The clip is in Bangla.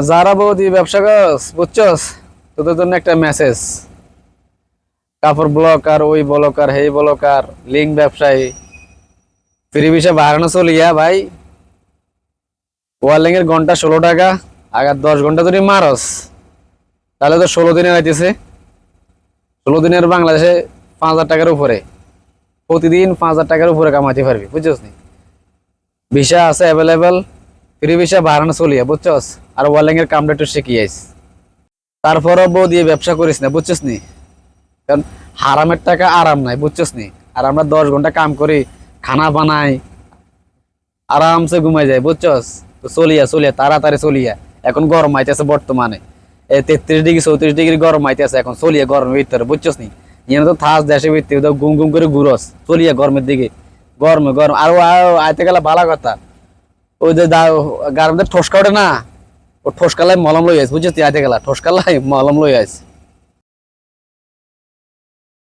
যারা বৌদি ব্যবসা করস বুঝছস, তোদের জন্য একটা মেসেজ। কাপড় ব্লকার, ওই ব্লকার, হেই ব্লকার, লিঙ্ক ব্যবসায়ী, ফ্রি ভিসা বাড়ানো চলিয়া ভাই। ওয়ারলিং এর ঘন্টা 16 টাকা। আগার 10 ঘন্টা যদি মারস তাহলে তো 16 দিনে হইতেছে। 16 দিনের বাংলাদেশে 5,000 টাকার উপরে, প্রতিদিন 5,000 টাকার উপরে কামাইতে পারবি, বুঝছস নি? ভিসা আছে অ্যাভেলেবেল, ফ্রি ভিসা বাড়ানো চলিয়া, বুঝছস? আর ওয়ারলিং এর কামটা একটু শিখিয়েছ। তারপরও বউ দিয়ে ব্যবসা করিস না, বুঝছিস নি? কারণ হারামের টাকা আরাম নাই, বুঝছিস নি? আর আমরা 10 ঘন্টা কাম করি, খানা বানাই, আরামসে ঘুমাই যায়, বুঝছস? তো চলিয়া চলিয়া তাড়াতাড়ি চলিয়া। এখন গরম আইতেছে বর্তমানে, 33 ডিগ্রি 34 ডিগ্রি গরম আইতেছে এখন, চলিয়া গরমের ভিতরে, বুঝছস নি? ইয়ে তো থাস দেশে ভিতরে তো গুম গুম করে ঘুরস, চলিয়া গরমের দিকে। গরমে গরম আর আইতে গেলে ভালো কথা। ওই যে গারমে ঠোসকা ওঠে না, ও ঠোসকালাই মলম লই আইস, বুঝছিস? আইতে গেলা ঠোসকালাই মলম লই আইস।